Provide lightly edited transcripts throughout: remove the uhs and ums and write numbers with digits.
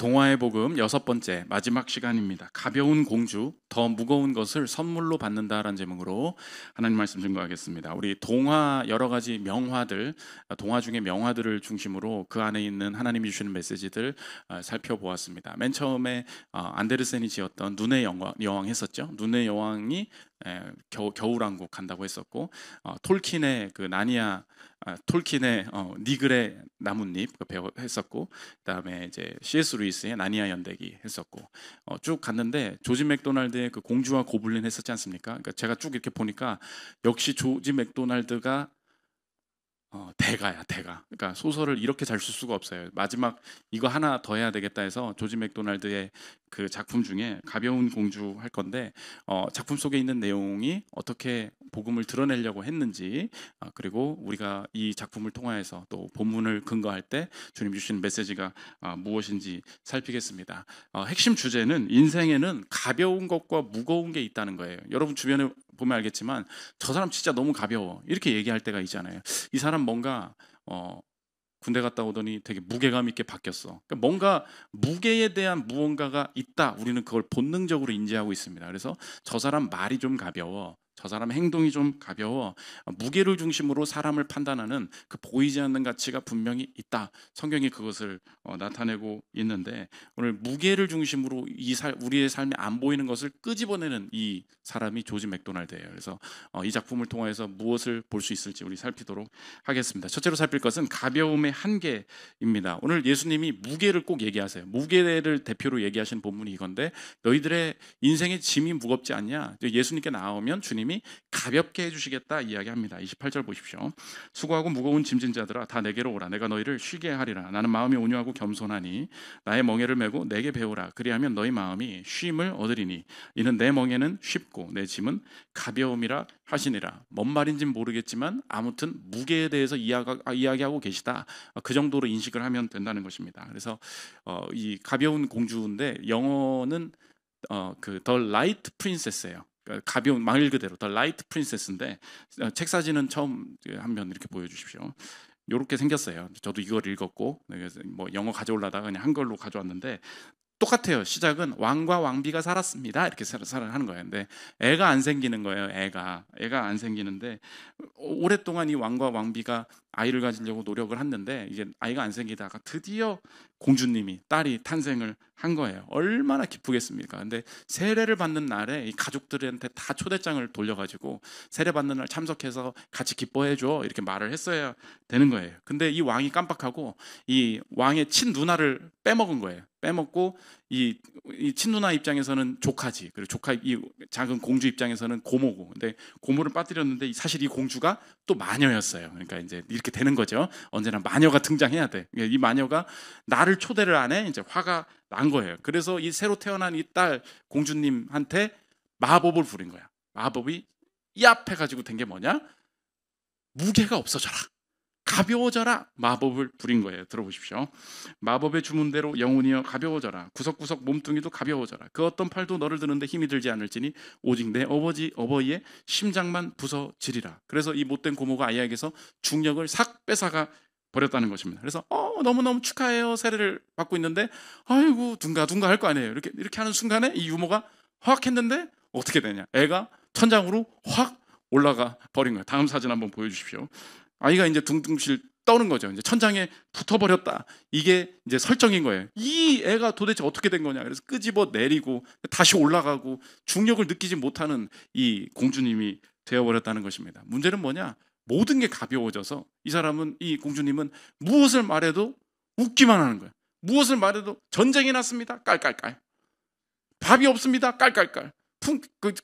동화의 복음 6번째 마지막 시간입니다. 가벼운 공주, 더 무거운 것을 선물로 받는다라는 제목으로 하나님 말씀 증거하겠습니다. 우리 동화 여러 가지 명화들, 동화 중에 명화들을 중심으로 그 안에 있는 하나님이 주시는 메시지들 살펴보았습니다. 맨 처음에 안데르센이 지었던 눈의 여왕 했었죠. 눈의 여왕이 겨울왕국 간다고 했었고, 톨킨의 그 나니아 톨킨의 니글의 나뭇잎 배우 했었고, 그다음에 이제 C.S. 루이스의 나니아 연대기 했었고, 쭉 갔는데 조지 맥도날드의 그 공주와 고블린 했었지 않습니까? 그러니까 제가 쭉 이렇게 보니까 역시 조지 맥도날드가 대가야, 대가. 그러니까 소설을 이렇게 잘 쓸 수가 없어요. 마지막 이거 하나 더 해야 되겠다 해서 조지 맥도날드의 그 작품 중에 가벼운 공주 할 건데, 작품 속에 있는 내용이 어떻게 복음을 드러내려고 했는지, 그리고 우리가 이 작품을 통하여서 또 본문을 근거할 때 주님 주신 메시지가 무엇인지 살피겠습니다. 핵심 주제는 인생에는 가벼운 것과 무거운 게 있다는 거예요. 여러분 주변에 보면 알겠지만 저 사람 진짜 너무 가벼워 이렇게 얘기할 때가 있잖아요. 이 사람 뭔가 군대 갔다 오더니 되게 무게감 있게 바뀌었어. 그러니까 뭔가 무게에 대한 무언가가 있다. 우리는 그걸 본능적으로 인지하고 있습니다. 그래서 저 사람 말이 좀 가벼워, 저 사람 행동이 좀 가벼워, 무게를 중심으로 사람을 판단하는 그 보이지 않는 가치가 분명히 있다. 성경이 그것을 나타내고 있는데, 오늘 무게를 중심으로 우리의 삶에 안 보이는 것을 끄집어내는 이 사람이 조지 맥도날드예요. 그래서 이 작품을 통해서 무엇을 볼 수 있을지 우리 살피도록 하겠습니다. 첫째로 살필 것은 가벼움의 한계입니다. 오늘 예수님이 무게를 꼭 얘기하세요. 무게를 대표로 얘기하시는 본문이 이건데, 너희들의 인생의 짐이 무겁지 않냐? 예수님께 나오면 주님이 가볍게 해주시겠다 이야기합니다. 28절 보십시오. 수고하고 무거운 짐진 자들아 다 내게로 오라. 내가 너희를 쉬게 하리라. 나는 마음이 온유하고 겸손하니 나의 멍에를 메고 내게 배우라. 그리하면 너희 마음이 쉼을 얻으리니 이는 내 멍에는 쉽고 내 짐은 가벼움이라 하시니라. 뭔 말인지는 모르겠지만 아무튼 무게에 대해서 이야기하고 계시다. 그 정도로 인식을 하면 된다는 것입니다. 그래서 이 가벼운 공주인데 영어는 그 The Light Princess예요. 가벼운, 말 그대로 The Light Princess인데, 책 사진은 처음 한번 이렇게 보여주십시오. 이렇게 생겼어요. 저도 이걸 읽었고, 뭐 영어 가져오려다가 그냥 한글로 가져왔는데 똑같아요. 시작은 왕과 왕비가 살았습니다 이렇게 하는 거예요. 근데 애가 안 생기는 거예요. 애가 안 생기는데, 오랫동안 이 왕과 왕비가 아이를 가지려고 노력을 했는데 이제 아이가 안 생기다가 드디어 공주님이, 딸이 탄생을 한 거예요. 얼마나 기쁘겠습니까? 근데 세례를 받는 날에 이 가족들한테 다 초대장을 돌려가지고 세례 받는 날 참석해서 같이 기뻐해줘 이렇게 말을 했어야 되는 거예요. 근데 이 왕이 깜빡하고 이 왕의 친누나를 빼먹은 거예요. 빼먹고 이 친누나 입장에서는 조카지, 그리고 조카, 이 작은 공주 입장에서는 고모고, 근데 고모를 빠뜨렸는데 사실 이 공주가 또 마녀였어요. 그러니까 이제 이렇게 되는 거죠. 언제나 마녀가 등장해야 돼. 이 마녀가 나를 초대를 안 해. 이제 화가 난 거예요. 그래서 이 새로 태어난 이 딸 공주님한테 마법을 부린 거야. 마법이 얍 해가지고 된 게 뭐냐? 무게가 없어져라, 가벼워져라, 마법을 부린 거예요. 들어보십시오. 마법의 주문대로 영혼이여 가벼워져라. 구석구석 몸뚱이도 가벼워져라. 그 어떤 팔도 너를 드는데 힘이 들지 않을지니 오직 내 어버이의 심장만 부서지리라. 그래서 이 못된 고모가 아이에게서 중력을 싹 뺏어가 버렸다는 것입니다. 그래서 너무너무 축하해요. 세례를 받고 있는데 아이고 둥가둥가 할 거 아니에요. 이렇게 하는 순간에 이 유모가 확 했는데 어떻게 되냐? 애가 천장으로 확 올라가 버린 거예요. 다음 사진 한번 보여주십시오. 아이가 이제 둥둥실 떠는 거죠. 이제 천장에 붙어버렸다. 이게 이제 설정인 거예요. 이 애가 도대체 어떻게 된 거냐? 그래서 끄집어 내리고 다시 올라가고 중력을 느끼지 못하는 이 공주님이 되어버렸다는 것입니다. 문제는 뭐냐? 모든 게 가벼워져서 이 공주님은 무엇을 말해도 웃기만 하는 거예요. 무엇을 말해도 전쟁이 났습니다. 깔깔깔. 밥이 없습니다. 깔깔깔.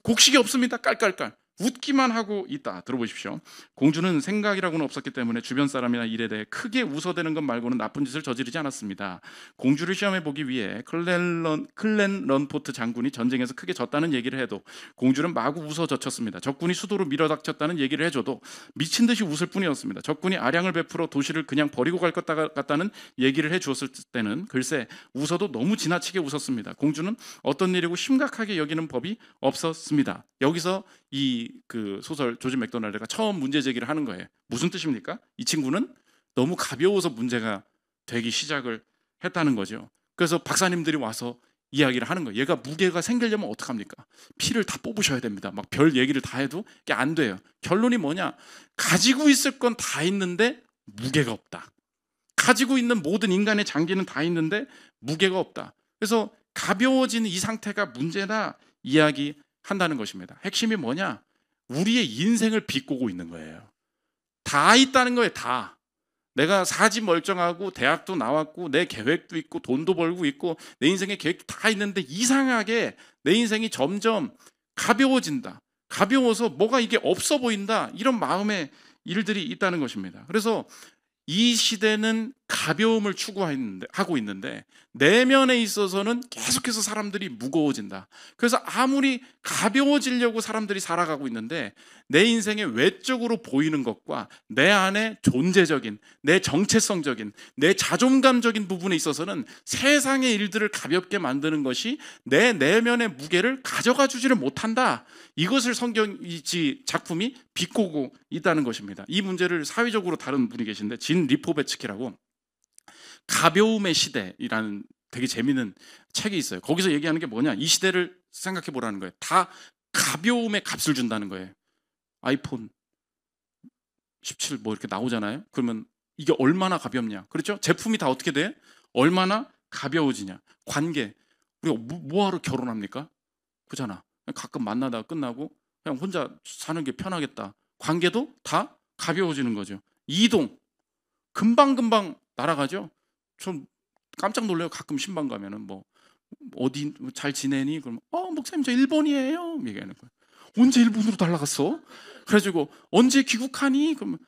곡식이 없습니다. 깔깔깔. 웃기만 하고 있다. 들어보십시오. 공주는 생각이라고는 없었기 때문에 주변 사람이나 일에 대해 크게 웃어대는 것 말고는 나쁜 짓을 저지르지 않았습니다. 공주를 시험해 보기 위해 클렌 런포트 장군이 전쟁에서 크게 졌다는 얘기를 해도 공주는 마구 웃어 젖혔습니다. 적군이 수도로 밀어닥쳤다는 얘기를 해줘도 미친 듯이 웃을 뿐이었습니다. 적군이 아량을 베풀어 도시를 그냥 버리고 갈 것 같다는 얘기를 해주었을 때는 글쎄 웃어도 너무 지나치게 웃었습니다. 공주는 어떤 일이고 심각하게 여기는 법이 없었습니다. 여기서 그 소설 조지 맥도날드가 처음 문제 제기를 하는 거예요. 무슨 뜻입니까? 이 친구는 너무 가벼워서 문제가 되기 시작을 했다는 거죠. 그래서 박사님들이 와서 이야기를 하는 거예요. 얘가 무게가 생기려면 어떡합니까? 피를 다 뽑으셔야 됩니다. 막 별 얘기를 다 해도 이게 안 돼요. 결론이 뭐냐? 가지고 있을 건 다 있는데 무게가 없다. 가지고 있는 모든 인간의 장기는 다 있는데 무게가 없다. 그래서 가벼워지는 이 상태가 문제다 이야기한다는 것입니다. 핵심이 뭐냐? 우리의 인생을 비꼬고 있는 거예요. 다 있다는 거예요. 다. 내가 사지 멀쩡하고 대학도 나왔고 내 계획도 있고 돈도 벌고 있고 내 인생의 계획도 다 있는데 이상하게 내 인생이 점점 가벼워진다. 가벼워서 뭐가 이게 없어 보인다. 이런 마음의 일들이 있다는 것입니다. 그래서 이 시대는 가벼움을 추구하고 있는데 내면에 있어서는 계속해서 사람들이 무거워진다. 그래서 아무리 가벼워지려고 사람들이 살아가고 있는데 내 인생의 외적으로 보이는 것과 내 안에 존재적인, 내 정체성적인, 내 자존감적인 부분에 있어서는 세상의 일들을 가볍게 만드는 것이 내 내면의 무게를 가져가 주지를 못한다. 이것을 성경이지 작품이 비꼬고 있다는 것입니다. 이 문제를 사회적으로 다룬 분이 계신데 진 리포베츠키라고 가벼움의 시대이라는 되게 재미있는 책이 있어요. 거기서 얘기하는 게 뭐냐? 이 시대를 생각해 보라는 거예요. 다 가벼움의 값을 준다는 거예요. 아이폰 17 뭐 이렇게 나오잖아요. 그러면 이게 얼마나 가볍냐? 그렇죠? 제품이 다 어떻게 돼? 얼마나 가벼워지냐? 관계. 우리가 뭐하러 결혼합니까? 그잖아. 가끔 만나다가 끝나고 그냥 혼자 사는 게 편하겠다. 관계도 다 가벼워지는 거죠. 이동 금방금방 날아가죠. 좀 깜짝 놀래요. 가끔 신방 가면은 뭐 어디 잘 지내니? 그러면 목사님 저 일본이에요. 얘기하는 거예요. 언제 일본으로 날아갔어? 그래가지고 언제 귀국하니? 그러면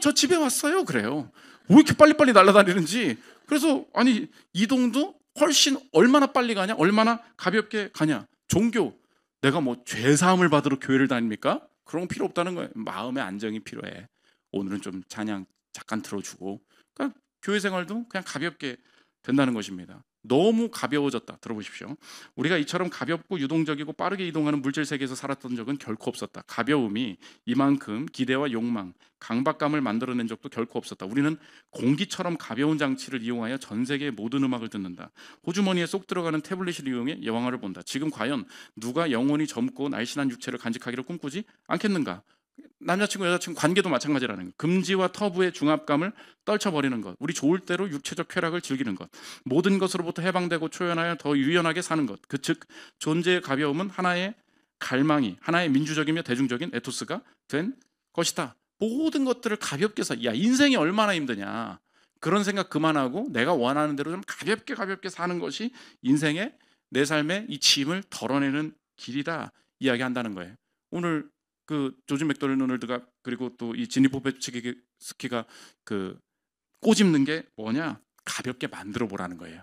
저 집에 왔어요. 그래요. 왜 이렇게 빨리빨리 날아다니는지. 그래서 아니 이동도 훨씬 얼마나 빨리 가냐? 얼마나 가볍게 가냐? 종교 내가 뭐 죄사함을 받으러 교회를 다닙니까? 그런 거 필요 없다는 거예요. 마음의 안정이 필요해. 오늘은 좀 찬양 잠깐 들어주고 그러니까 교회 생활도 그냥 가볍게 된다는 것입니다. 너무 가벼워졌다. 들어보십시오. 우리가 이처럼 가볍고 유동적이고 빠르게 이동하는 물질 세계에서 살았던 적은 결코 없었다. 가벼움이 이만큼 기대와 욕망, 강박감을 만들어낸 적도 결코 없었다. 우리는 공기처럼 가벼운 장치를 이용하여 전 세계의 모든 음악을 듣는다. 호주머니에 쏙 들어가는 태블릿을 이용해 영화를 본다. 지금 과연 누가 영원히 젊고 날씬한 육체를 간직하기를 꿈꾸지 않겠는가? 남자친구 여자친구 관계도 마찬가지라는 것. 금지와 터부의 중압감을 떨쳐버리는 것. 우리 좋을 대로 육체적 쾌락을 즐기는 것. 모든 것으로부터 해방되고 초연하여 더 유연하게 사는 것. 즉 존재의 가벼움은 하나의 갈망이, 하나의 민주적이며 대중적인 에토스가 된 것이다. 모든 것들을 가볍게 야 인생이 얼마나 힘드냐. 그런 생각 그만하고 내가 원하는 대로 좀 가볍게 사는 것이 인생의 내 삶의 이 짐을 덜어내는 길이다 이야기한다는 거예요. 오늘 그 조지 맥도널드가 그리고 또 이 지니포베츠키가 그 꼬집는 게 뭐냐? 가볍게 만들어 보라는 거예요.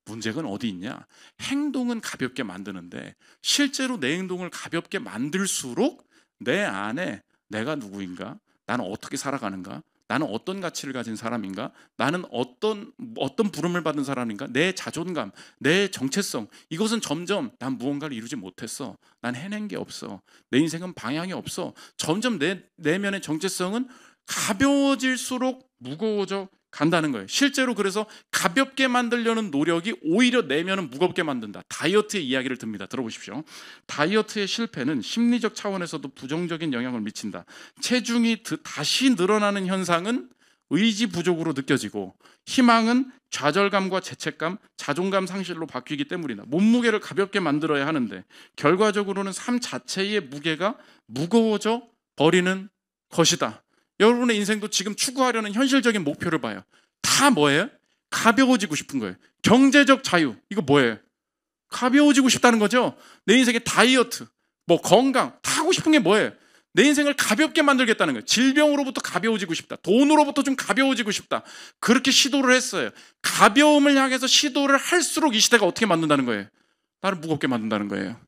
문제는 어디 있냐? 행동은 가볍게 만드는데 실제로 내 행동을 가볍게 만들수록 내 안에 내가 누구인가? 나는 어떻게 살아가는가? 나는 어떤 가치를 가진 사람인가? 나는 어떤 부름을 받은 사람인가? 내 자존감, 내 정체성 이것은 점점 난 무언가를 이루지 못했어. 난 해낸 게 없어. 내 인생은 방향이 없어. 점점 내 내면의 정체성은 가벼워질수록 무거워져 간다는 거예요. 실제로 그래서 가볍게 만들려는 노력이 오히려 내면은 무겁게 만든다. 다이어트의 이야기를 듭니다. 들어보십시오. 다이어트의 실패는 심리적 차원에서도 부정적인 영향을 미친다. 체중이 다시 늘어나는 현상은 의지 부족으로 느껴지고 희망은 좌절감과 죄책감, 자존감 상실로 바뀌기 때문이다. 몸무게를 가볍게 만들어야 하는데 결과적으로는 삶 자체의 무게가 무거워져 버리는 것이다. 여러분의 인생도 지금 추구하려는 현실적인 목표를 봐요. 다 뭐예요? 가벼워지고 싶은 거예요. 경제적 자유, 이거 뭐예요? 가벼워지고 싶다는 거죠. 내 인생의 다이어트, 뭐 건강, 다 하고 싶은 게 뭐예요? 내 인생을 가볍게 만들겠다는 거예요. 질병으로부터 가벼워지고 싶다. 돈으로부터 좀 가벼워지고 싶다. 그렇게 시도를 했어요. 가벼움을 향해서 시도를 할수록 이 시대가 어떻게 만든다는 거예요? 나를 무겁게 만든다는 거예요.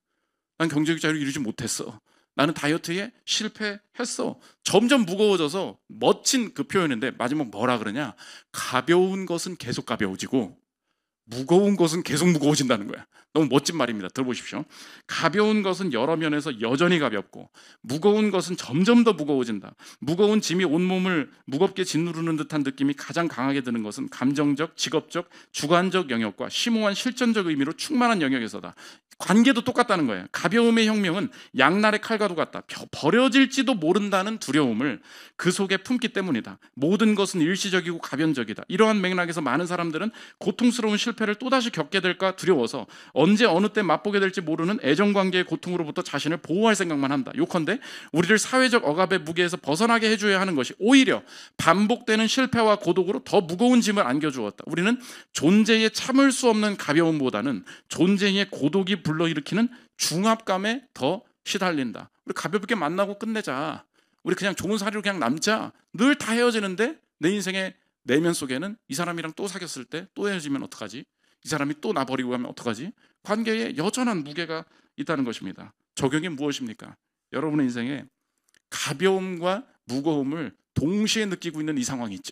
난 경제적 자유를 이루지 못했어. 나는 다이어트에 실패했어. 점점 무거워져서 멋진 그 표현인데 마지막 뭐라 그러냐? 가벼운 것은 계속 가벼워지고 무거운 것은 계속 무거워진다는 거야. 너무 멋진 말입니다. 들어보십시오. 가벼운 것은 여러 면에서 여전히 가볍고 무거운 것은 점점 더 무거워진다. 무거운 짐이 온몸을 무겁게 짓누르는 듯한 느낌이 가장 강하게 드는 것은 감정적, 직업적, 주관적 영역과 심오한 실전적 의미로 충만한 영역에서다. 관계도 똑같다는 거예요. 가벼움의 혁명은 양날의 칼과도 같다. 버려질지도 모른다는 두려움을 그 속에 품기 때문이다. 모든 것은 일시적이고 가변적이다. 이러한 맥락에서 많은 사람들은 고통스러운 실패를 또다시 겪게 될까 두려워서 언제 어느 때 맛보게 될지 모르는 애정관계의 고통으로부터 자신을 보호할 생각만 한다. 요컨대 우리를 사회적 억압의 무게에서 벗어나게 해줘야 하는 것이 오히려 반복되는 실패와 고독으로 더 무거운 짐을 안겨주었다. 우리는 존재에 참을 수 없는 가벼움보다는 존재의 고독이 불러일으키는 중압감에 더 시달린다. 우리 가볍게 만나고 끝내자. 우리 그냥 좋은 사이로 그냥 남자. 늘 다 헤어지는데 내 인생의 내면 속에는 이 사람이랑 또 사귀었을 때 또 헤어지면 어떡하지? 이 사람이 또 나 버리고 가면 어떡하지? 관계에 여전한 무게가 있다는 것입니다. 적용이 무엇입니까? 여러분의 인생에 가벼움과 무거움을 동시에 느끼고 있는 이 상황이 있죠.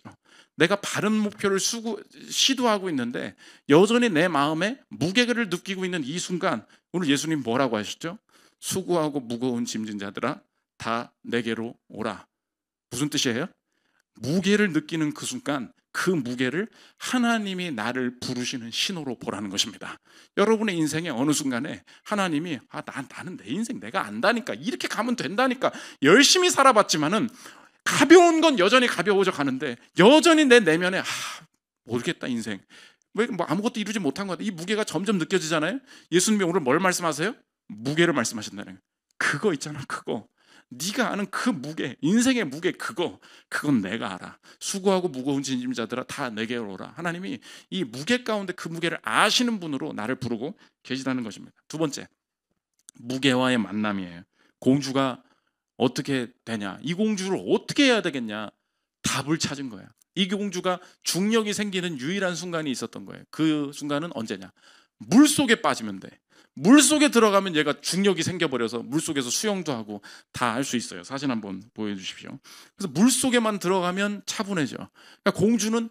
내가 바른 목표를 시도하고 있는데 여전히 내 마음에 무게를 느끼고 있는 이 순간, 오늘 예수님 뭐라고 하셨죠? 수고하고 무거운 짐진 자들아 다 내게로 오라. 무슨 뜻이에요? 무게를 느끼는 그 순간 그 무게를 하나님이 나를 부르시는 신호로 보라는 것입니다. 여러분의 인생의 어느 순간에 하나님이 나는 내 인생 내가 안다니까, 이렇게 가면 된다니까, 열심히 살아봤지만은 가벼운 건 여전히 가벼워져 가는데 여전히 내 내면에 모르겠다 인생 왜 뭐 아무것도 이루지 못한 것 같아. 이 무게가 점점 느껴지잖아요. 예수님이 오늘 뭘 말씀하세요? 무게를 말씀하신다는 거예요. 그거 있잖아, 그거. 네가 아는 그 무게, 인생의 무게, 그건 내가 알아. 수고하고 무거운 짐자들아 다 내게로 오라. 하나님이 이 무게 가운데 그 무게를 아시는 분으로 나를 부르고 계시다는 것입니다. 두 번째, 무게와의 만남이에요. 공주가 어떻게 되냐? 이 공주를 어떻게 해야 되겠냐? 답을 찾은 거야. 이 공주가 중력이 생기는 유일한 순간이 있었던 거예요. 그 순간은 언제냐? 물속에 빠지면 돼. 물속에 들어가면 얘가 중력이 생겨버려서 물속에서 수영도 하고 다 할 수 있어요. 사진 한번 보여주십시오. 그래서 물속에만 들어가면 차분해져. 그러니까 공주는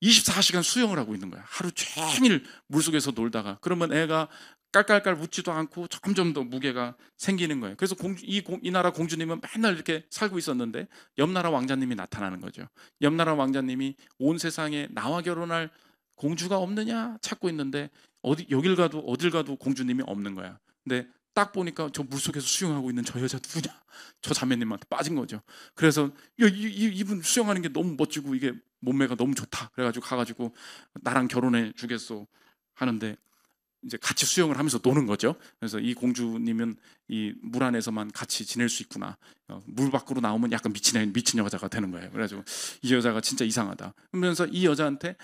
24시간 수영을 하고 있는 거야. 하루 종일 물속에서 놀다가 그러면 애가 깔깔깔 웃지도 않고 점점 더 무게가 생기는 거예요. 그래서 이 나라 공주님은 맨날 이렇게 살고 있었는데 옆 나라 왕자님이 나타나는 거죠. 옆 나라 왕자님이 온 세상에 나와 결혼할 공주가 없느냐 찾고 있는데 어딜 가도 공주님이 없는 거야. 근데 딱 보니까 저 물속에서 수영하고 있는 저 여자 누구냐? 저 자매님한테 빠진 거죠. 그래서 이분 수영하는 게 너무 멋지고 이게 몸매가 너무 좋다. 그래가지고 가가지고 나랑 결혼해 주겠소 하는데 이제 같이 수영을 하면서 노는 거죠. 그래서 이 공주님은 이 물 안에서만 같이 지낼 수 있구나. 물 밖으로 나오면 약간 미친 여자가 되는 거예요. 그래가지고 이 여자가 진짜 이상하다. 그러면서 이 여자한테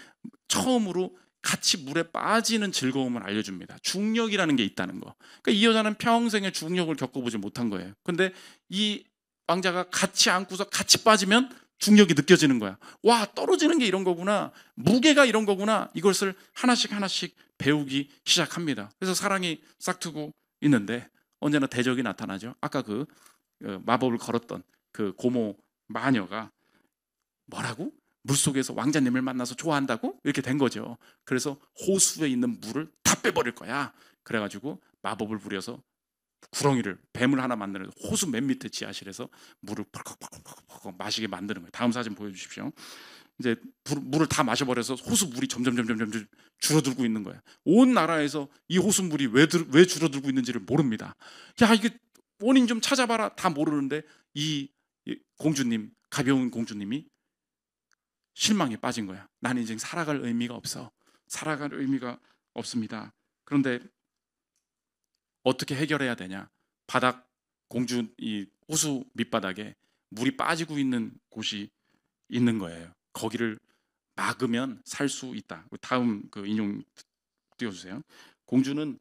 처음으로 같이 물에 빠지는 즐거움을 알려줍니다. 중력이라는 게 있다는 거. 그러니까 이 여자는 평생에 중력을 겪어보지 못한 거예요. 근데 이 왕자가 같이 안고서 같이 빠지면 중력이 느껴지는 거야. 와, 떨어지는 게 이런 거구나. 무게가 이런 거구나. 이것을 하나씩 배우기 시작합니다. 그래서 사랑이 싹트고 있는데 언제나 대적이 나타나죠. 아까 그 마법을 걸었던 그 고모 마녀가 뭐라고? 물속에서 왕자님을 만나서 좋아한다고? 이렇게 된 거죠. 그래서 호수에 있는 물을 다 빼버릴 거야. 그래가지고 마법을 부려서 구렁이를, 뱀을 하나 만드는 호수 맨 밑에 지하실에서 물을 펄컥 마시게 만드는 거예요. 다음 사진 보여주십시오. 이제 물을 다 마셔버려서 호수 물이 점점 줄어들고 있는 거예요. 온 나라에서 이 호수 물이 왜 줄어들고 있는지를 모릅니다. 야, 이게 원인 좀 찾아봐라. 다 모르는데 이 공주님, 가벼운 공주님이 실망에 빠진 거야. 나는 인생 살아갈 의미가 없어. 살아갈 의미가 없습니다. 그런데 어떻게 해결해야 되냐? 공주 이 호수 밑바닥에 물이 빠지고 있는 곳이 있는 거예요. 거기를 막으면 살 수 있다. 다음 그 인용 띄워주세요. 공주는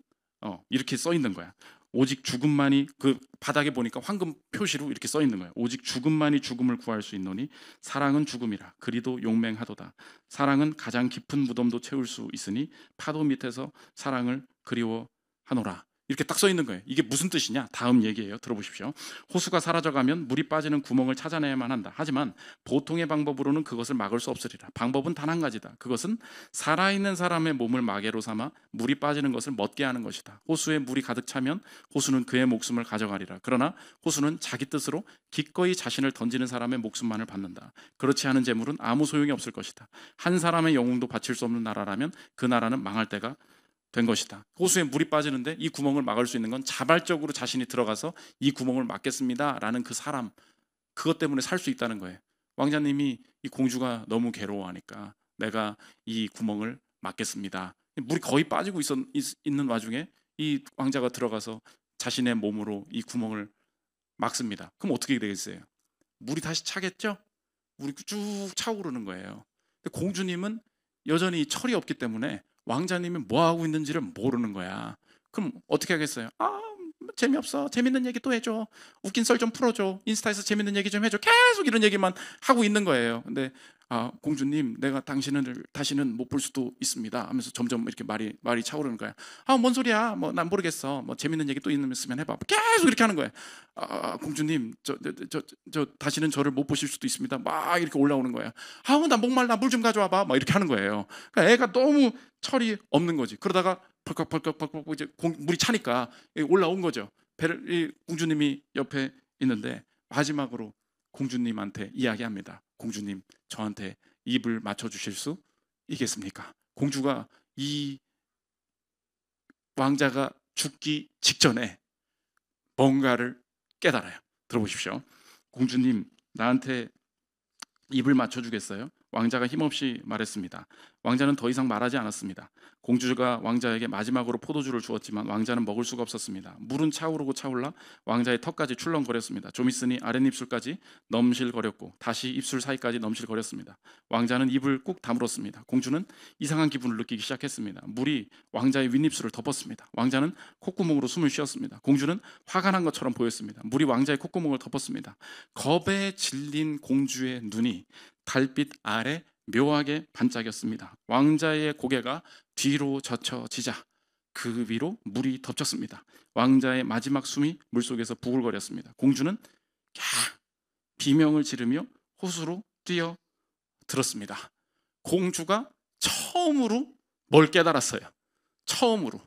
이렇게 써 있는 거야. 오직 죽음만이, 그 바닥에 보니까 황금 표시로 이렇게 써 있는 거예요. 오직 죽음만이 죽음을 구할 수 있노니 사랑은 죽음이라 그리도 용맹하도다. 사랑은 가장 깊은 무덤도 채울 수 있으니 파도 밑에서 사랑을 그리워하노라. 이렇게 딱 써 있는 거예요. 이게 무슨 뜻이냐? 다음 얘기예요. 들어보십시오. 호수가 사라져가면 물이 빠지는 구멍을 찾아내야만 한다. 하지만 보통의 방법으로는 그것을 막을 수 없으리라. 방법은 단 한 가지다. 그것은 살아있는 사람의 몸을 마개로 삼아 물이 빠지는 것을 멎게 하는 것이다. 호수에 물이 가득 차면 호수는 그의 목숨을 가져가리라. 그러나 호수는 자기 뜻으로 기꺼이 자신을 던지는 사람의 목숨만을 받는다. 그렇지 않은 재물은 아무 소용이 없을 것이다. 한 사람의 영웅도 바칠 수 없는 나라라면 그 나라는 망할 때가 된 것이다. 호수에 물이 빠지는데 이 구멍을 막을 수 있는 건 자발적으로 자신이 들어가서 이 구멍을 막겠습니다라는 그 사람, 그것 때문에 살 수 있다는 거예요. 왕자님이 이 공주가 너무 괴로워하니까 내가 이 구멍을 막겠습니다. 물이 거의 빠지고 있는 와중에 이 왕자가 들어가서 자신의 몸으로 이 구멍을 막습니다. 그럼 어떻게 되겠어요? 물이 다시 차겠죠? 물이 쭉 차오르는 거예요. 근데 공주님은 여전히 철이 없기 때문에 왕자님이 뭐 하고 있는지를 모르는 거야. 그럼 어떻게 하겠어요? 재미없어. 재밌는 얘기 또 해줘. 웃긴 썰 좀 풀어줘. 인스타에서 재밌는 얘기 좀 해줘. 계속 이런 얘기만 하고 있는 거예요. 근데 공주님, 내가 당신을 다시는 못 볼 수도 있습니다 하면서 점점 이렇게 말이 차오르는 거야. 뭔 소리야? 뭐 난 모르겠어. 뭐 재밌는 얘기 또 있으면 해봐. 계속 이렇게 하는 거예요. 공주님, 저 다시는 저를 못 보실 수도 있습니다. 막 이렇게 올라오는 거야. 나 목말라. 물 좀 가져와봐. 막 이렇게 하는 거예요. 그러니까 애가 너무 철이 없는 거지. 그러다가 벌컥 이제 물이 차니까 올라온 거죠. 공주님이 옆에 있는데 마지막으로 공주님한테 이야기합니다. 공주님, 저한테 입을 맞춰주실 수 있겠습니까? 공주가 이 왕자가 죽기 직전에 뭔가를 깨달아요. 들어보십시오. 공주님, 나한테 입을 맞춰주겠어요? 왕자가 힘없이 말했습니다. 왕자는 더 이상 말하지 않았습니다. 공주가 왕자에게 마지막으로 포도주를 주었지만 왕자는 먹을 수가 없었습니다. 물은 차오르고 차올라 왕자의 턱까지 출렁거렸습니다. 좀 있으니 아랫입술까지 넘실거렸고 다시 입술 사이까지 넘실거렸습니다. 왕자는 입을 꾹 다물었습니다. 공주는 이상한 기분을 느끼기 시작했습니다. 물이 왕자의 윗입술을 덮었습니다. 왕자는 콧구멍으로 숨을 쉬었습니다. 공주는 화가 난 것처럼 보였습니다. 물이 왕자의 콧구멍을 덮었습니다. 겁에 질린 공주의 눈이 달빛 아래 묘하게 반짝였습니다. 왕자의 고개가 뒤로 젖혀지자 그 위로 물이 덮쳤습니다. 왕자의 마지막 숨이 물속에서 부글거렸습니다. 공주는 비명을 지르며 호수로 뛰어들었습니다. 공주가 처음으로 뭘 깨달았어요. 처음으로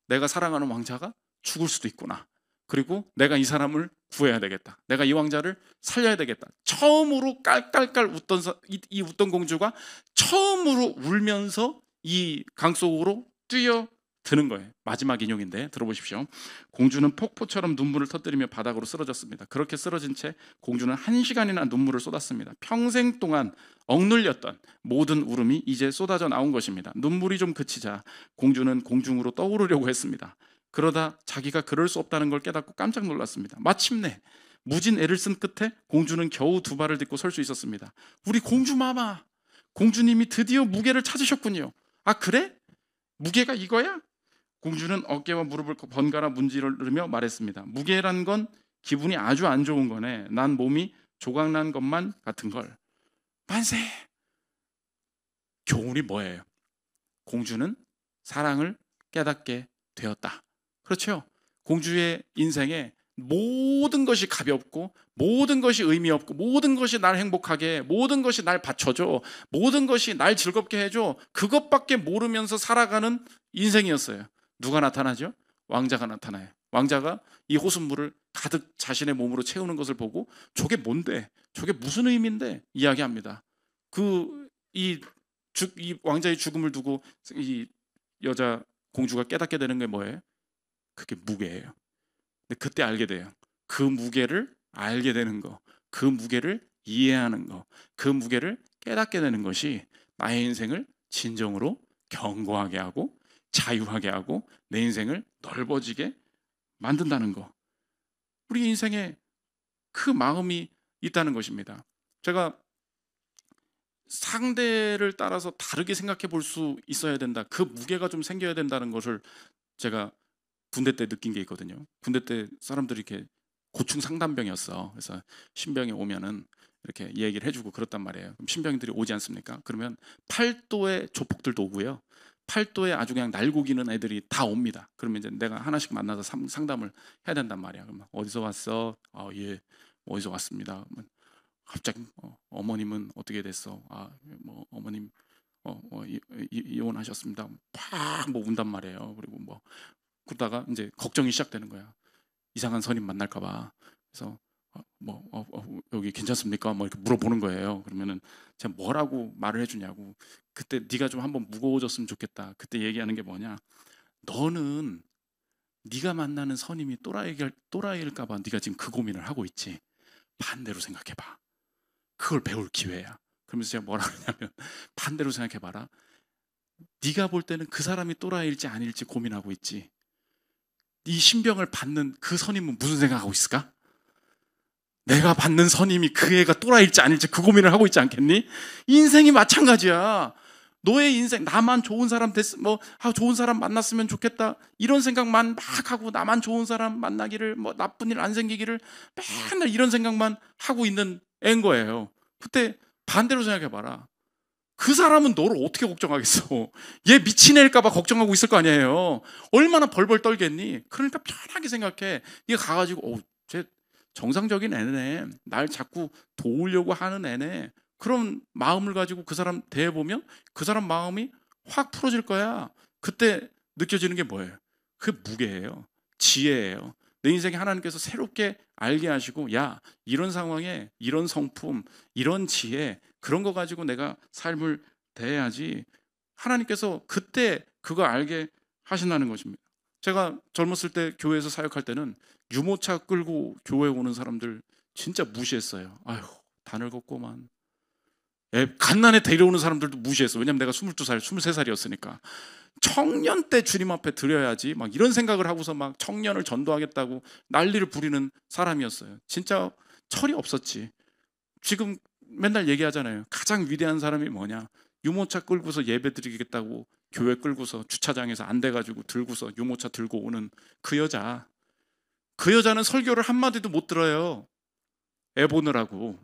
내가 사랑하는 왕자가 죽을 수도 있구나. 그리고 내가 이 사람을 구해야 되겠다. 내가 이 왕자를 살려야 되겠다. 처음으로 깔깔깔 웃던 공주가 처음으로 울면서 이 강 속으로 뛰어드는 거예요. 마지막 인용인데 들어보십시오. 공주는 폭포처럼 눈물을 터뜨리며 바닥으로 쓰러졌습니다. 그렇게 쓰러진 채 공주는 1시간이나 눈물을 쏟았습니다. 평생 동안 억눌렸던 모든 울음이 이제 쏟아져 나온 것입니다. 눈물이 좀 그치자 공주는 공중으로 떠오르려고 했습니다. 그러다 자기가 그럴 수 없다는 걸 깨닫고 깜짝 놀랐습니다. 마침내 무진 애를 쓴 끝에 공주는 겨우 두 발을 딛고 설 수 있었습니다. 우리 공주 마마, 공주님이 드디어 무게를 찾으셨군요. 그래? 무게가 이거야? 공주는 어깨와 무릎을 번갈아 문지르며 말했습니다. 무게란 건 기분이 아주 안 좋은 거네. 난 몸이 조각난 것만 같은 걸. 만세! 교훈이 뭐예요? 공주는 사랑을 깨닫게 되었다. 그렇죠? 공주의 인생에 모든 것이 가볍고 모든 것이 의미 없고 모든 것이 날 행복하게, 모든 것이 날 받쳐줘, 모든 것이 날 즐겁게 해줘, 그것밖에 모르면서 살아가는 인생이었어요. 누가 나타나죠? 왕자가 나타나요. 왕자가 이 호숫물을 가득 자신의 몸으로 채우는 것을 보고 저게 뭔데? 저게 무슨 의미인데? 이야기합니다. 이 왕자의 죽음을 두고 이 여자 공주가 깨닫게 되는 게 뭐예요? 그게 무게예요. 근데 그때 알게 돼요. 그 무게를 알게 되는 거, 그 무게를 이해하는 거, 그 무게를 깨닫게 되는 것이 나의 인생을 진정으로 견고하게 하고 자유하게 하고 내 인생을 넓어지게 만든다는 거. 우리 인생에 그 마음이 있다는 것입니다. 제가 상대를 따라서 다르게 생각해 볼 수 있어야 된다. 그 무게가 좀 생겨야 된다는 것을 제가 군대 때 느낀 게 있거든요. 군대 때 사람들이 이렇게 고충 상담병이었어. 그래서 신병이 오면은 이렇게 얘기를 해주고 그렇단 말이에요. 그럼 신병들이 오지 않습니까? 그러면 팔도의 조폭들도 오고요. 팔도에 아주 그냥 날고기는 애들이 다 옵니다. 그러면 이제 내가 하나씩 만나서 상담을 해야 된단 말이야. 그러면 어디서 왔어? 예, 어디서 왔습니다. 그러면 갑자기 어머님은 어떻게 됐어? 뭐 어머님 이혼하셨습니다. 팍 뭐 운단 말이에요. 그리고 뭐 그러다가 이제 걱정이 시작되는 거야. 이상한 선임 만날까 봐. 그래서 여기 괜찮습니까? 뭐 이렇게 물어보는 거예요. 그러면은 제가 뭐라고 말을 해주냐고. 그때 네가 좀 한번 무거워졌으면 좋겠다. 그때 얘기하는 게 뭐냐? 너는 네가 만나는 선임이 또라이일까 봐 네가 지금 그 고민을 하고 있지. 반대로 생각해봐. 그걸 배울 기회야. 그러면서 제가 뭐라 그러냐면 반대로 생각해봐라. 네가 볼 때는 그 사람이 또라이일지 아닐지 고민하고 있지. 이 신병을 받는 그 선임은 무슨 생각하고 있을까? 내가 받는 선임이 그 애가 또라이일지 아닐지 그 고민을 하고 있지 않겠니? 인생이 마찬가지야. 너의 인생, 나만 좋은 사람 좋은 사람 만났으면 좋겠다 이런 생각만 막 하고, 나만 좋은 사람 만나기를, 나쁜 일 안 생기기를 맨날 이런 생각만 하고 있는 애인 거예요. 그때 반대로 생각해봐라. 그 사람은 너를 어떻게 걱정하겠어? 얘 미친 애일까 봐 걱정하고 있을 거 아니에요. 얼마나 벌벌 떨겠니? 그러니까 편하게 생각해. 네가 가가지고 쟤 정상적인 애네, 날 자꾸 도우려고 하는 애네, 그런 마음을 가지고 그 사람 대해보면 그 사람 마음이 확 풀어질 거야. 그때 느껴지는 게 뭐예요? 그게 무게예요. 지혜예요. 내 인생에 하나님께서 새롭게 알게 하시고, 야, 이런 상황에 이런 성품, 이런 지혜, 그런 거 가지고 내가 삶을 대해야지. 하나님께서 그때 그거 알게 하신다는 것입니다. 제가 젊었을 때 교회에서 사역할 때는 유모차 끌고 교회에 오는 사람들 진짜 무시했어요. 아휴, 다 늙었구만. 갓난에 데려오는 사람들도 무시했어. 왜냐면 내가 22살, 23살이었으니까. 청년 때 주님 앞에 드려야지 막 이런 생각을 하고서 막 청년을 전도하겠다고 난리를 부리는 사람이었어요. 진짜 철이 없었지. 지금 맨날 얘기하잖아요. 가장 위대한 사람이 뭐냐? 유모차 끌고서 예배 드리겠다고 교회 끌고서 주차장에서 안 돼가지고 들고서 유모차 들고 오는 그 여자. 그 여자는 설교를 한마디도 못 들어요. 애 보느라고.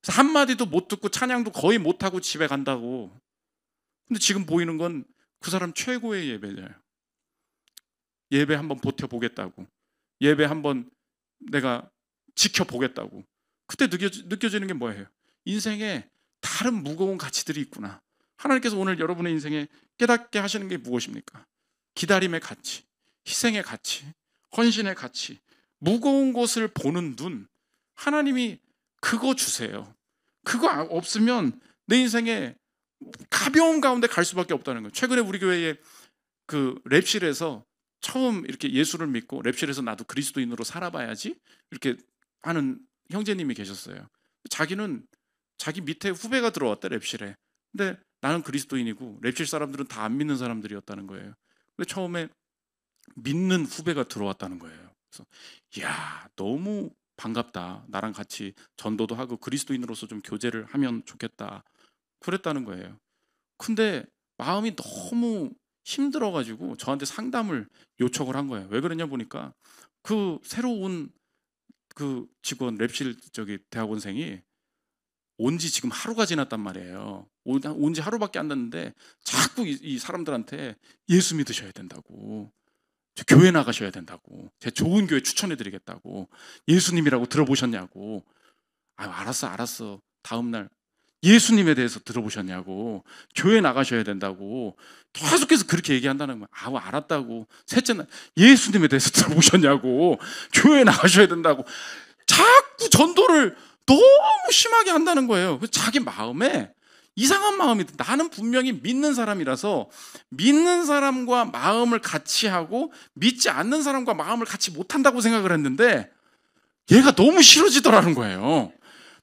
그래서 한마디도 못 듣고 찬양도 거의 못하고 집에 간다고. 근데 지금 보이는 건 그 사람 최고의 예배예요. 예배 한번 버텨보겠다고, 예배 한번 내가 지켜보겠다고. 그때 느껴지는 게 뭐예요? 인생에 다른 무거운 가치들이 있구나. 하나님께서 오늘 여러분의 인생에 깨닫게 하시는 게 무엇입니까? 기다림의 가치, 희생의 가치, 헌신의 가치, 무거운 것을 보는 눈. 하나님이 그거 주세요. 그거 없으면 내 인생에 가벼운 가운데 갈 수밖에 없다는 거예요. 최근에 우리 교회에 그 랩실에서 처음 이렇게 예수를 믿고 랩실에서 나도 그리스도인으로 살아봐야지 이렇게 하는 형제님이 계셨어요. 자기는 자기 밑에 후배가 들어왔대, 랩실에. 근데 나는 그리스도인이고 랩실 사람들은 다 안 믿는 사람들이었다는 거예요. 근데 처음에 믿는 후배가 들어왔다는 거예요. 그래서 이야, 너무 반갑다. 나랑 같이 전도도 하고 그리스도인으로서 좀 교제를 하면 좋겠다. 그랬다는 거예요. 근데 마음이 너무 힘들어가지고 저한테 상담을 요청을 한 거예요. 왜 그러냐 보니까 그 새로운 그 직원, 랩실 대학원생이 온 지 지금 하루가 지났단 말이에요. 온 지 하루밖에 안 됐는데 자꾸 이 사람들한테 예수 믿으셔야 된다고, 교회 나가셔야 된다고, 제 좋은 교회 추천해드리겠다고, 예수님이라고 들어보셨냐고. 알았어. 다음날 예수님에 대해서 들어보셨냐고, 교회 나가셔야 된다고 계속해서 그렇게 얘기한다는 거예요. 알았다고. 셋째 날 예수님에 대해서 들어보셨냐고, 교회 나가셔야 된다고. 자꾸 전도를 너무 심하게 한다는 거예요. 그래서 자기 마음에 이상한 마음이, 나는 분명히 믿는 사람이라서 믿는 사람과 마음을 같이 하고 믿지 않는 사람과 마음을 같이 못한다고 생각을 했는데 얘가 너무 싫어지더라는 거예요.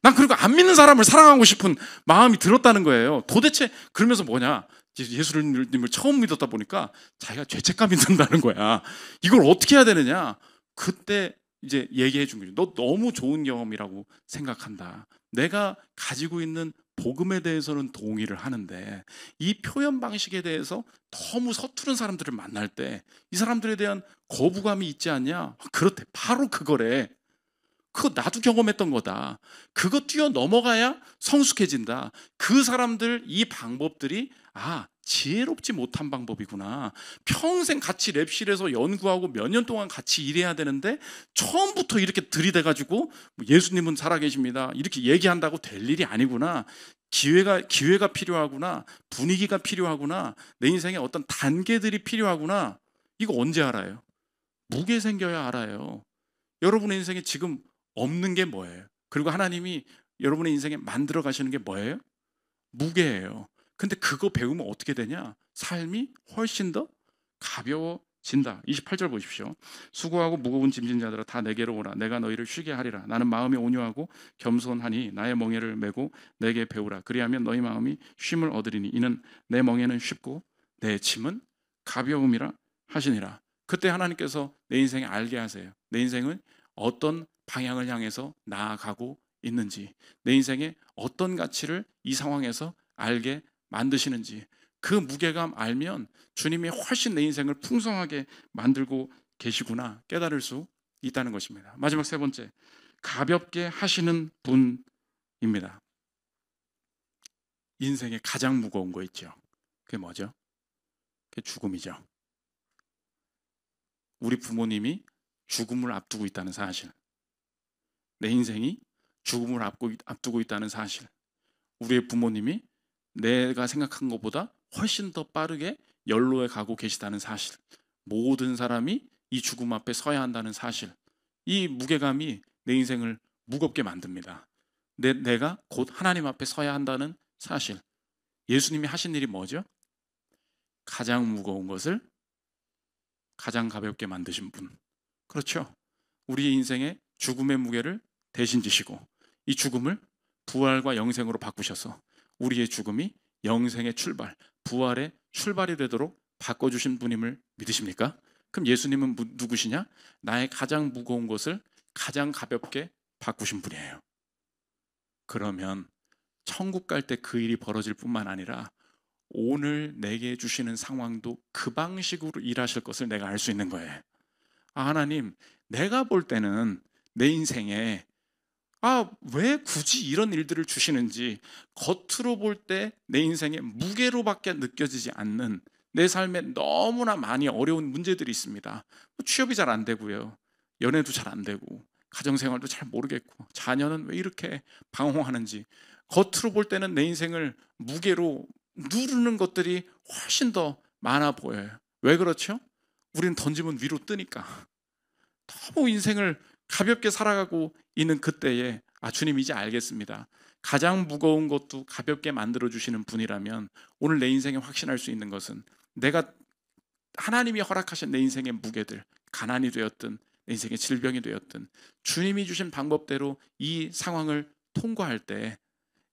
난 그리고 안 믿는 사람을 사랑하고 싶은 마음이 들었다는 거예요. 도대체 그러면서 뭐냐, 예수님을 처음 믿었다 보니까 자기가 죄책감이 든다는 거야. 이걸 어떻게 해야 되느냐. 그때 이제 얘기해 준 거죠. 너 너무 좋은 경험이라고 생각한다. 내가 가지고 있는 복음에 대해서는 동의를 하는데 이 표현 방식에 대해서 너무 서투른 사람들을 만날 때 이 사람들에 대한 거부감이 있지 않냐? 그렇대. 바로 그거래. 그거 나도 경험했던 거다. 그거 뛰어넘어가야 성숙해진다. 그 사람들, 이 방법들이 지혜롭지 못한 방법이구나. 평생 같이 랩실에서 연구하고 몇 년 동안 같이 일해야 되는데 처음부터 이렇게 들이대가지고 예수님은 살아계십니다 이렇게 얘기한다고 될 일이 아니구나. 기회가 필요하구나. 분위기가 필요하구나. 내 인생에 어떤 단계들이 필요하구나. 이거 언제 알아요? 무게 생겨야 알아요. 여러분의 인생에 지금 없는 게 뭐예요? 그리고 하나님이 여러분의 인생에 만들어 가시는 게 뭐예요? 무게예요. 근데 그거 배우면 어떻게 되냐? 삶이 훨씬 더 가벼워진다. 28절 보십시오. 수고하고 무거운 짐진 자들아 다 내게로 오라. 내가 너희를 쉬게 하리라. 나는 마음이 온유하고 겸손하니 나의 멍에를 메고 내게 배우라. 그리하면 너희 마음이 쉼을 얻으리니 이는 내 멍에는 쉽고 내 짐은 가벼움이라 하시니라. 그때 하나님께서 내 인생에 알게 하세요. 내 인생은 어떤 방향을 향해서 나아가고 있는지, 내 인생에 어떤 가치를 이 상황에서 알게 만드시는지, 그 무게감 알면 주님이 훨씬 내 인생을 풍성하게 만들고 계시구나 깨달을 수 있다는 것입니다. 마지막 세 번째, 가볍게 하시는 분입니다. 인생에 가장 무거운 거 있죠. 그게 뭐죠? 그게 죽음이죠. 우리 부모님이 죽음을 앞두고 있다는 사실, 내 인생이 죽음을 앞두고 있다는 사실, 우리의 부모님이 내가 생각한 것보다 훨씬 더 빠르게 연로에 가고 계시다는 사실, 모든 사람이 이 죽음 앞에 서야 한다는 사실, 이 무게감이 내 인생을 무겁게 만듭니다. 내가 곧 하나님 앞에 서야 한다는 사실. 예수님이 하신 일이 뭐죠? 가장 무거운 것을 가장 가볍게 만드신 분. 그렇죠? 우리의 인생의 죽음의 무게를 대신 지시고 이 죽음을 부활과 영생으로 바꾸셔서 우리의 죽음이 영생의 출발, 부활의 출발이 되도록 바꿔주신 분임을 믿으십니까? 그럼 예수님은 누구시냐? 나의 가장 무거운 것을 가장 가볍게 바꾸신 분이에요. 그러면 천국 갈 때 그 일이 벌어질 뿐만 아니라 오늘 내게 주시는 상황도 그 방식으로 일하실 것을 내가 알 수 있는 거예요. 하나님, 내가 볼 때는 내 인생에 왜 굳이 이런 일들을 주시는지, 겉으로 볼 때 내 인생의 무게로밖에 느껴지지 않는 내 삶에 너무나 많이 어려운 문제들이 있습니다. 취업이 잘 안 되고요, 연애도 잘 안 되고, 가정생활도 잘 모르겠고, 자녀는 왜 이렇게 방황하는지, 겉으로 볼 때는 내 인생을 무게로 누르는 것들이 훨씬 더 많아 보여요. 왜 그렇죠? 우리는 던지면 위로 뜨니까. 너무 인생을 가볍게 살아가고 있는 그때에 주님 이제 알겠습니다. 가장 무거운 것도 가볍게 만들어주시는 분이라면 오늘 내 인생에 확신할 수 있는 것은 내가 하나님이 허락하신 내 인생의 무게들, 가난이 되었든 내 인생의 질병이 되었든 주님이 주신 방법대로 이 상황을 통과할 때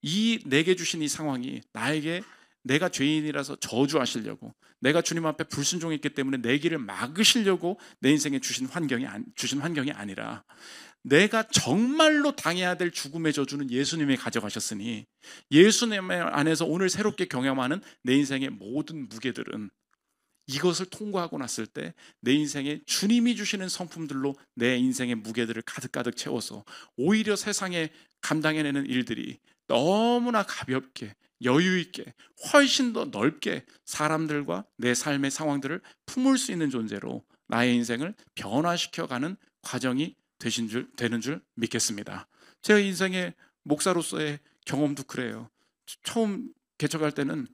이 내게 주신 이 상황이 나에게 내가 죄인이라서 저주하시려고, 내가 주님 앞에 불순종했기 때문에 내 길을 막으시려고 내 인생에 주신 환경이 아니라 내가 정말로 당해야 될 죽음의 저주는 예수님이 가져가셨으니 예수님 안에서 오늘 새롭게 경험하는 내 인생의 모든 무게들은 이것을 통과하고 났을 때 내 인생에 주님이 주시는 성품들로 내 인생의 무게들을 가득가득 채워서 오히려 세상에 감당해내는 일들이 너무나 가볍게, 여유 있게, 훨씬 더 넓게 사람들과 내 삶의 상황들을 품을 수 있는 존재로 나의 인생을 변화시켜가는 과정이 되는 줄 믿겠습니다. 제 인생의 목사로서의 경험도 그래요. 처음 개척할 때는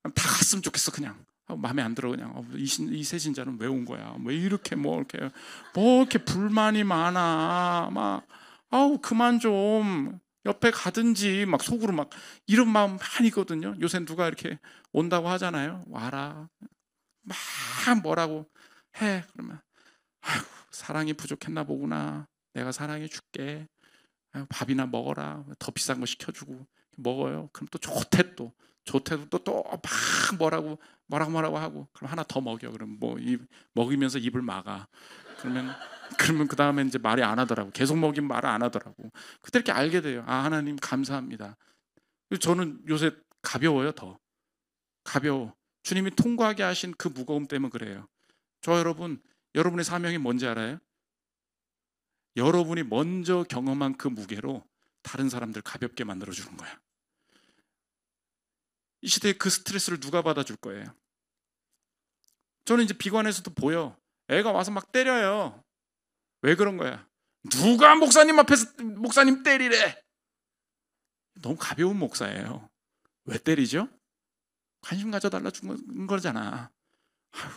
다 갔으면 좋겠어. 그냥 마음에 안 들어. 그냥 이 새신자는 왜 온 거야? 왜 이렇게 이렇게 불만이 많아. 막 그만 좀 옆에 가든지 막 속으로 막 이런 마음 많이거든요. 요새 누가 이렇게 온다고 하잖아요. 와라. 막 뭐라고 해. 그러면 사랑이 부족했나 보구나. 내가 사랑해 줄게. 밥이나 먹어라. 더 비싼 거 시켜주고 먹어요. 그럼 또 좋대도 또 막 뭐라고 하고, 그럼 하나 더 먹여. 그럼 먹이면서 입을 막아. 그러면 그 다음에 이제 말이 안 하더라고. 계속 먹이면 말을 안 하더라고. 그때 이렇게 알게 돼요. 하나님 감사합니다. 저는 요새 가벼워요. 더 가벼워. 주님이 통과하게 하신 그 무거움 때문에 그래요. 여러분의 사명이 뭔지 알아요? 여러분이 먼저 경험한 그 무게로 다른 사람들 가볍게 만들어주는 거야. 이 시대에 그 스트레스를 누가 받아줄 거예요? 저는 이제 비관에서도 보여. 애가 와서 막 때려요. 왜 그런 거야? 누가 목사님 앞에서 목사님 때리래? 너무 가벼운 목사예요. 왜 때리죠? 관심 가져달라 준 거잖아. 아휴,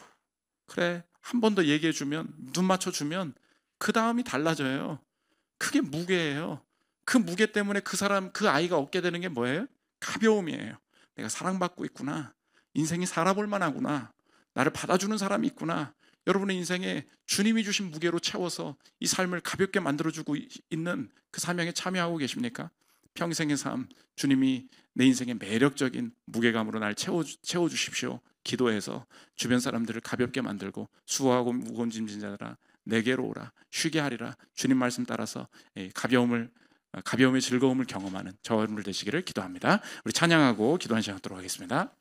그래, 한 번 더 얘기해주면, 눈 맞춰주면 그 다음이 달라져요. 그게 무게예요. 그 무게 때문에 그 사람, 그 아이가 얻게 되는 게 뭐예요? 가벼움이에요. 내가 사랑받고 있구나. 인생이 살아볼 만하구나. 나를 받아주는 사람이 있구나. 여러분의 인생에 주님이 주신 무게로 채워서 이 삶을 가볍게 만들어주고 있는 그 사명에 참여하고 계십니까? 평생의 삶, 주님이 내 인생의 매력적인 무게감으로 날 채워주십시오. 기도해서 주변 사람들을 가볍게 만들고 수고하고 무거운 짐진 자들아 내게로 오라 쉬게 하리라. 주님 말씀 따라서 가벼움의 즐거움을 경험하는 저와 여러분들 되시기를 기도합니다. 우리 찬양하고 기도하는 시간 갖도록 하겠습니다.